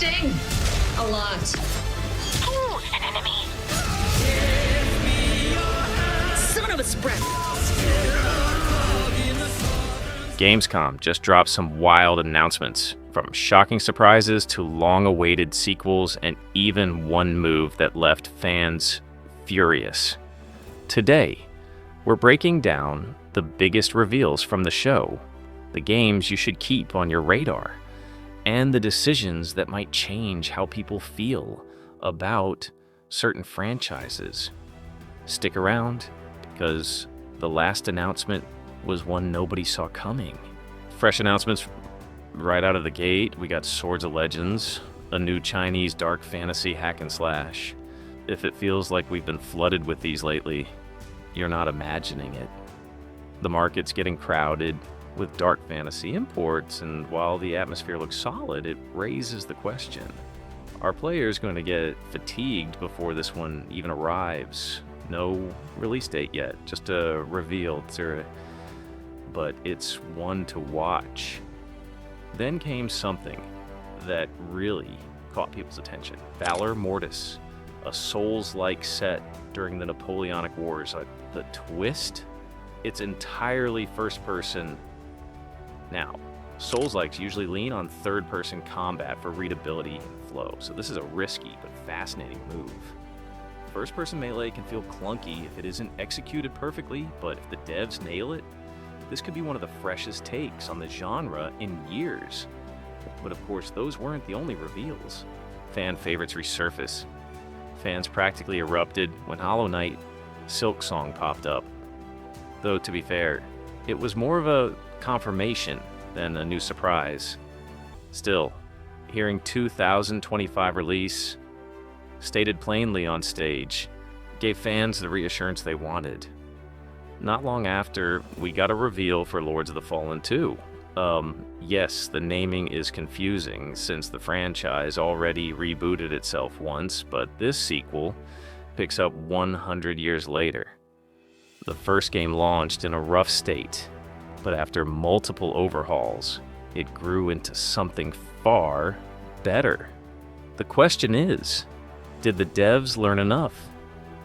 sting. A lot. Ooh, an enemy. Son of a spread. Gamescom just dropped some wild announcements, from shocking surprises to long-awaited sequels, and even one move that left fans furious. Today, we're breaking down the biggest reveals from the show, the games you should keep on your radar, and the decisions that might change how people feel about certain franchises. Stick around, because the last announcement was one nobody saw coming. Fresh announcements right out of the gate. We got Swords of Legends, a new Chinese dark fantasy hack and slash. If it feels like we've been flooded with these lately, you're not imagining it. The market's getting crowded with dark fantasy imports, and while the atmosphere looks solid, it raises the question: are players going to get fatigued before this one even arrives? No release date yet, just a reveal, but it's one to watch. Then came something that really caught people's attention. Valor Mortis, a Souls-like set during the Napoleonic Wars. The twist? It's entirely first-person. Now, Souls-likes usually lean on third-person combat for readability and flow, so this is a risky but fascinating move. First-person melee can feel clunky if it isn't executed perfectly, but if the devs nail it, this could be one of the freshest takes on the genre in years. But of course, those weren't the only reveals. Fan favorites resurface. Fans practically erupted when Hollow Knight Silk Song popped up. Though, to be fair, it was more of a confirmation than a new surprise. Still, hearing 2025 release, stated plainly on stage, gave fans the reassurance they wanted. Not long after, we got a reveal for Lords of the Fallen 2. Yes, the naming is confusing since the franchise already rebooted itself once, but this sequel picks up 100 years later. The first game launched in a rough state, but after multiple overhauls, it grew into something far better. The question is, did the devs learn enough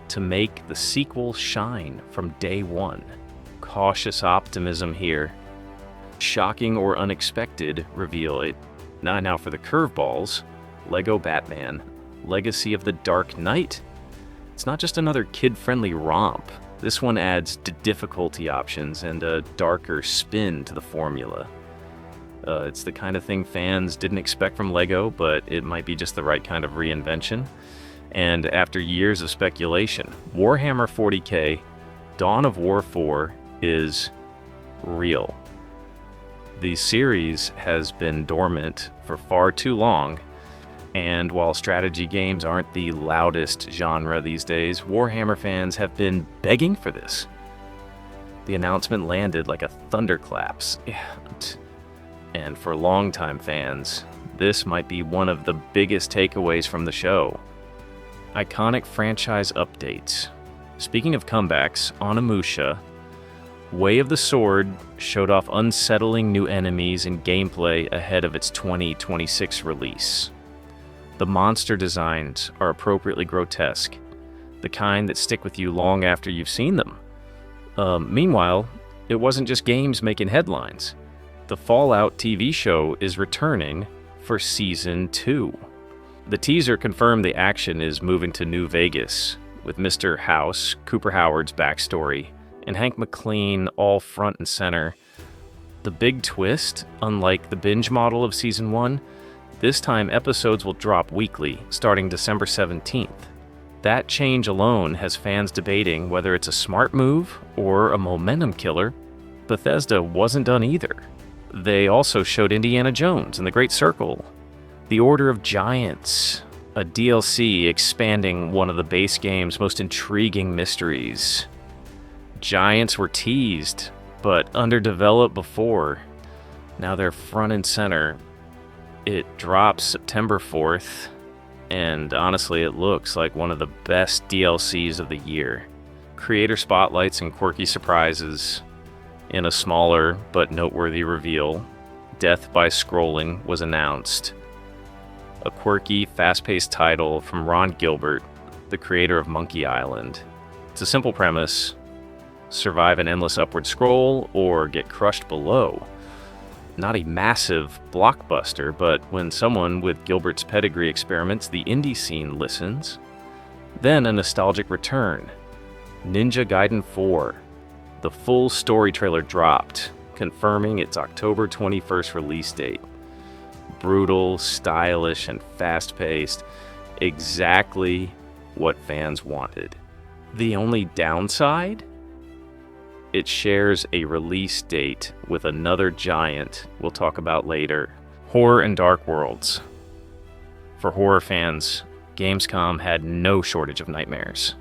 to make the sequel shine from day one? Cautious optimism here. Shocking or unexpected reveal. Now for the curveballs. Lego Batman, Legacy of the Dark Knight. It's not just another kid-friendly romp. This one adds difficulty options and a darker spin to the formula. It's the kind of thing fans didn't expect from Lego, but it might be just the right kind of reinvention. And after years of speculation, Warhammer 40k Dawn of War 4 is real. The series has been dormant for far too long, and while strategy games aren't the loudest genre these days, Warhammer fans have been begging for this. The announcement landed like a thunderclaps, and for longtime fans, this might be one of the biggest takeaways from the show. Iconic franchise updates. Speaking of comebacks, Onimusha, Way of the Sword showed off unsettling new enemies and gameplay ahead of its 2026 release. The monster designs are appropriately grotesque, the kind that stick with you long after you've seen them. Meanwhile, it wasn't just games making headlines. The Fallout TV show is returning for Season 2. The teaser confirmed the action is moving to New Vegas, with Mr. House, Cooper Howard's backstory, and Hank McLean all front and center. The big twist, unlike the binge model of Season 1, this time episodes will drop weekly, starting December 17th. That change alone has fans debating whether it's a smart move or a momentum killer. Bethesda wasn't done either. They also showed Indiana Jones and the Great Circle, The Order of Giants, a DLC expanding one of the base game's most intriguing mysteries. Giants were teased, but underdeveloped before. Now they're front and center. It drops September 4th, and honestly, it looks like one of the best DLCs of the year. Creator spotlights and quirky surprises. In a smaller but noteworthy reveal, Death by Scrolling was announced. a quirky, fast-paced title from Ron Gilbert, the creator of Monkey Island. It's a simple premise: survive an endless upward scroll or get crushed below. Not a massive blockbuster, but when someone with Gilbert's pedigree experiments, the indie scene listens. Then a nostalgic return: Ninja Gaiden 4. The full story trailer dropped, confirming its October 21st release date. Brutal, stylish, and fast-paced. Exactly what fans wanted. The only downside? It shares a release date with another giant we'll talk about later: Horror and Dark Worlds. For horror fans, Gamescom had no shortage of nightmares.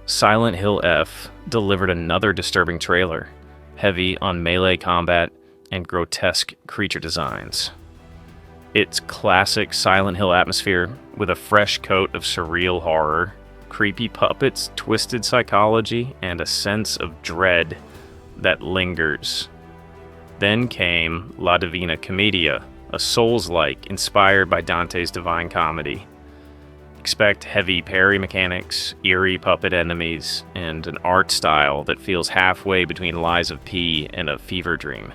Silent Hill F delivered another disturbing trailer, heavy on melee combat and grotesque creature designs. Its classic Silent Hill atmosphere with a fresh coat of surreal horror, creepy puppets, twisted psychology, and a sense of dread that lingers. Then came La Divina Commedia, a Souls-like inspired by Dante's Divine Comedy. Expect heavy parry mechanics, eerie puppet enemies, and an art style that feels halfway between Lies of P and a fever dream.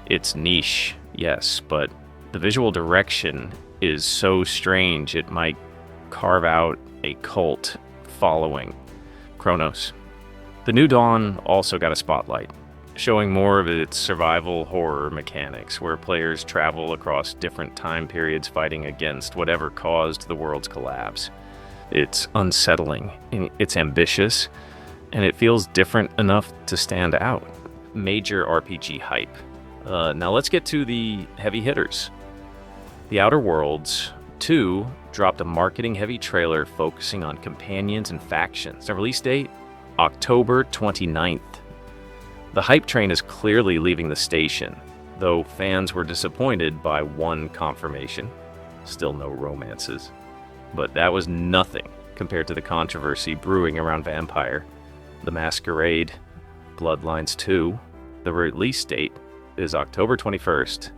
It's niche, yes, but the visual direction is so strange it might carve out a cult following. Chronos. The New Dawn also got a spotlight, showing more of its survival horror mechanics, where players travel across different time periods fighting against whatever caused the world's collapse. It's unsettling, it's ambitious, and it feels different enough to stand out. Major RPG hype. Now let's get to the heavy hitters. The Outer Worlds 2 dropped a marketing-heavy trailer focusing on companions and factions. The release date, October 29th. The hype train is clearly leaving the station, though fans were disappointed by one confirmation. Still no romances. But that was nothing compared to the controversy brewing around Vampire. The Masquerade, Bloodlines 2. The release date is October 21st,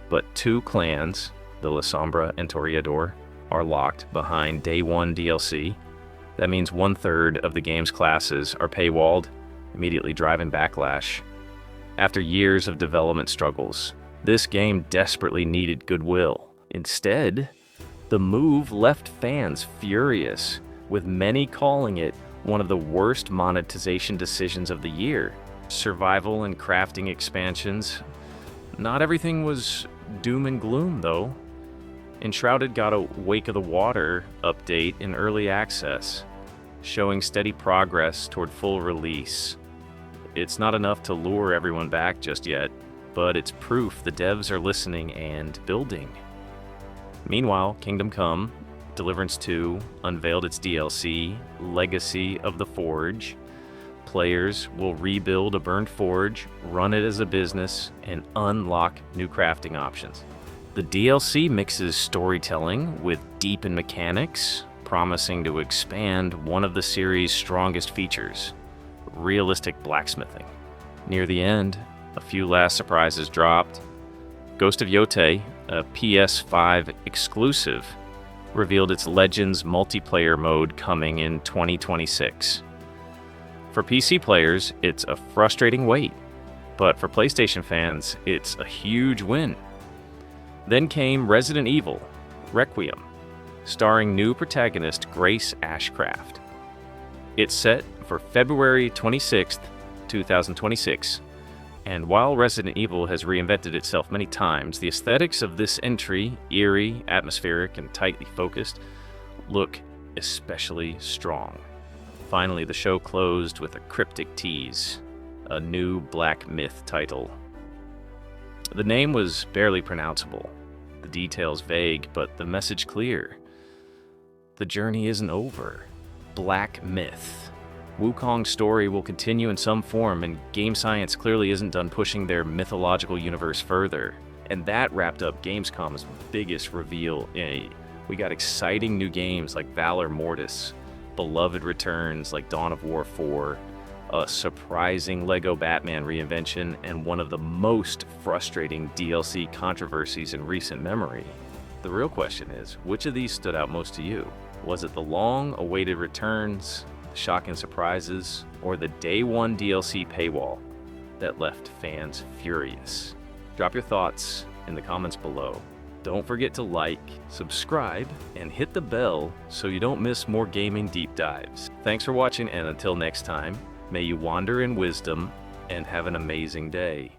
but two clans, the La Sombra and Toreador, are locked behind Day 1 DLC. That means 1/3 of the game's classes are paywalled, immediately driving backlash. After years of development struggles, this game desperately needed goodwill. Instead, the move left fans furious, with many calling it one of the worst monetization decisions of the year. Survival and crafting expansions. Not everything was doom and gloom, though. Enshrouded got a Wake of the Water update in early access, showing steady progress toward full release. It's not enough to lure everyone back just yet, but it's proof the devs are listening and building. Meanwhile, Kingdom Come, Deliverance 2 unveiled its DLC, Legacy of the Forge. Players will rebuild a burned forge, run it as a business, and unlock new crafting options. The DLC mixes storytelling with deepened mechanics, promising to expand one of the series' strongest features: realistic blacksmithing. Near the end, a few last surprises dropped. Ghost of Yotei, a PS5 exclusive, revealed its Legends multiplayer mode coming in 2026. For PC players, it's a frustrating wait, but for PlayStation fans, it's a huge win. Then came Resident Evil: Requiem, starring new protagonist Grace Ashcraft. It's set for February 26th, 2026, and while Resident Evil has reinvented itself many times, the aesthetics of this entry, eerie, atmospheric, and tightly focused, look especially strong. Finally, the show closed with a cryptic tease: a new Black Myth title. The name was barely pronounceable, the details vague, but the message clear. The journey isn't over. Black Myth. Wukong's story will continue in some form, and Game Science clearly isn't done pushing their mythological universe further. And that wrapped up Gamescom's biggest reveal. We got exciting new games like Valor Mortis, beloved returns like Dawn of War 4, a surprising LEGO Batman reinvention, and one of the most frustrating DLC controversies in recent memory: The real question is, which of these stood out most to you? Was it the long-awaited returns, the shocking surprises, or the day one DLC paywall that left fans furious? Drop your thoughts in the comments below. Don't forget to like, subscribe, and hit the bell so you don't miss more gaming deep dives. Thanks for watching, and until next time, may you wander in wisdom and have an amazing day.